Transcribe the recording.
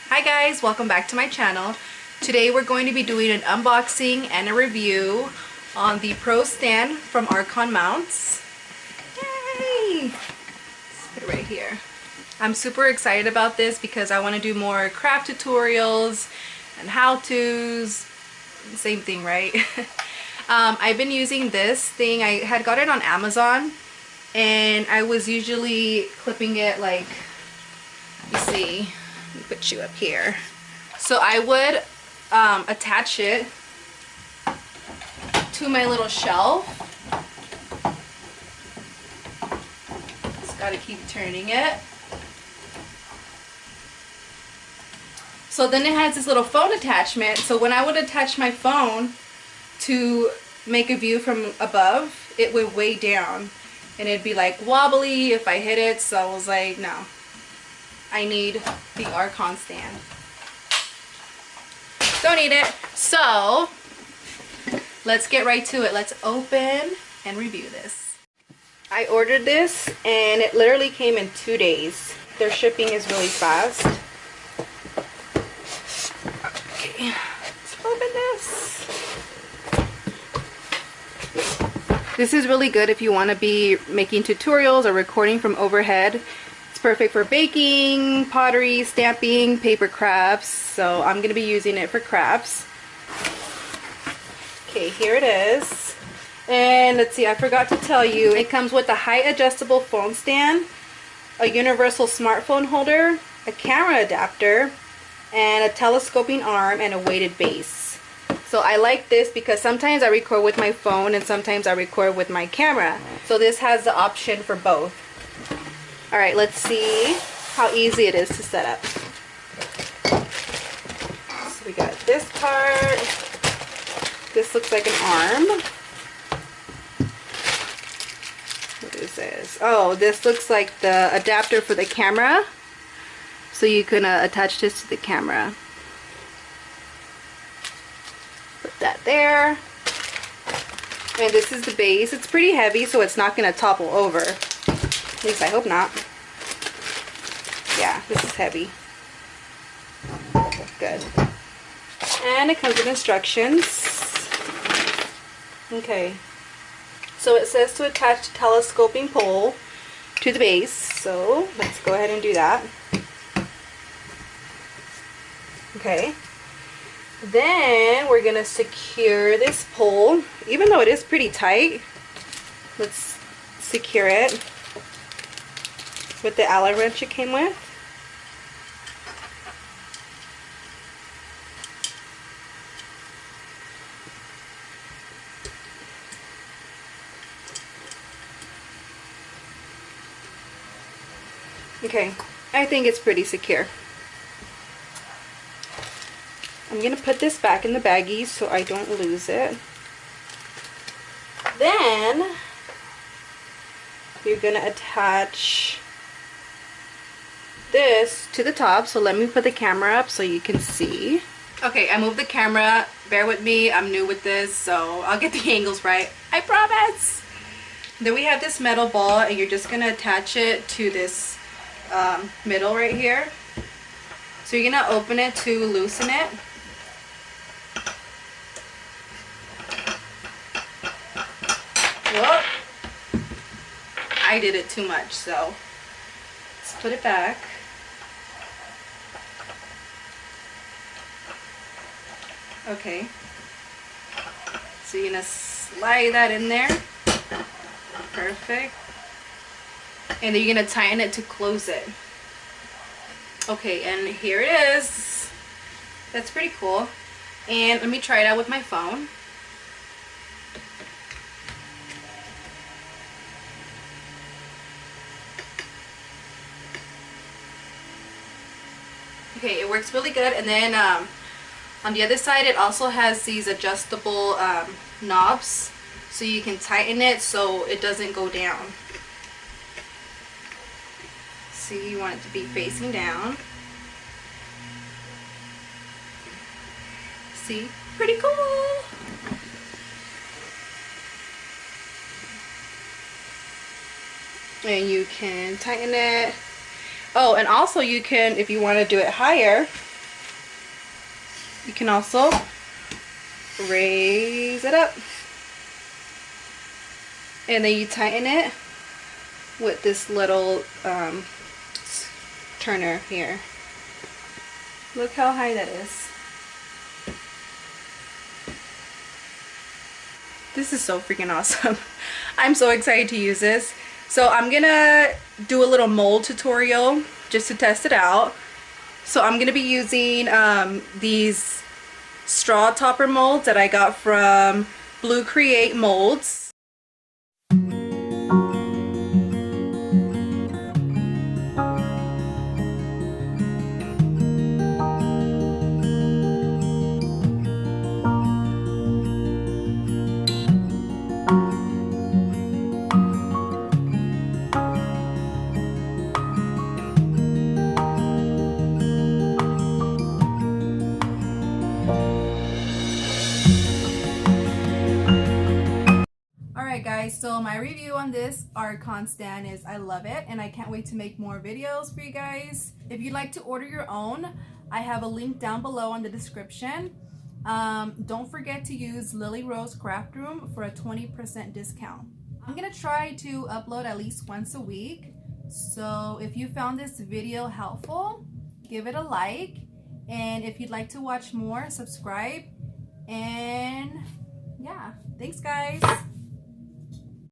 Hi guys, welcome back to my channel. Today we're going to be doing an unboxing and a review on the Pro Stand from Arkon Mounts. Yay! Let's put it right here. I'm super excited about this because I want to do more craft tutorials and how-tos. Same thing, right? I've been using this thing. I had got it on Amazon and I was usually clipping it like, you see, let me put you up here. So I would attach it to my little shelf. Just gotta keep turning it. So then it has this little phone attachment. So when I would attach my phone to make a view from above, it would weigh down and it'd be like wobbly if I hit it. So I was like, no, I need the Arkon stand. Don't need it. So let's get right to it. Let's open and review this. I ordered this and it literally came in 2 days. Their shipping is really fast. Okay, let's open this. This is really good if you want to be making tutorials or recording from overhead. It's perfect for baking, pottery, stamping, paper crafts. So I'm going to be using it for crafts. Okay, here it is. And let's see, I forgot to tell you, it comes with a height adjustable phone stand, a universal smartphone holder, a camera adapter, and a telescoping arm and a weighted base. So I like this because sometimes I record with my phone and sometimes I record with my camera. So this has the option for both. Alright, let's see how easy it is to set up. So we got this part. This looks like an arm. What is this? Oh, this looks like the adapter for the camera. So you can attach this to the camera. Put that there. And this is the base. It's pretty heavy, so it's not going to topple over. At least I hope not. Yeah, this is heavy. Good. And it comes with instructions. Okay. So it says to attach the telescoping pole to the base. So let's go ahead and do that. Okay. Then we're going to secure this pole. Even though it is pretty tight, let's secure it with the Allen wrench it came with. Okay, I think it's pretty secure. I'm going to put this back in the baggie so I don't lose it. Then you're going to attach this to the top. So let me put the camera up so you can see. Okay, I moved the camera. Bear with me. I'm new with this, so I'll get the angles right. I promise. Then we have this metal ball and you're just going to attach it to this middle right here. So you're going to open it to loosen it. Whoop. I did it too much, so let's put it back. Okay. So you're going to slide that in there. Perfect. And then you're going to tighten it to close it. Okay, and here it is. That's pretty cool. And let me try it out with my phone. Okay, it works really good. And then on the other side, it also has these adjustable knobs. So you can tighten it so it doesn't go down. See, you want it to be facing down. See? Pretty cool! And you can tighten it. Oh, and also you can, if you want to do it higher, You can also raise it up. And then you tighten it with this little turner here. Look how high that is. This is so freaking awesome. I'm so excited to use this. So I'm gonna do a little mold tutorial just to test it out. So I'm gonna be using these straw topper molds that I got from Blucreatemolds. Alright guys, so my review on this Arkon stand is I love it and I can't wait to make more videos for you guys. If you'd like to order your own, I have a link down below in the description. Don't forget to use LilyRoseCraftroom for a 20% discount. I'm gonna try to upload at least once a week. So if you found this video helpful, give it a like. And if you'd like to watch more, subscribe. And yeah, thanks guys.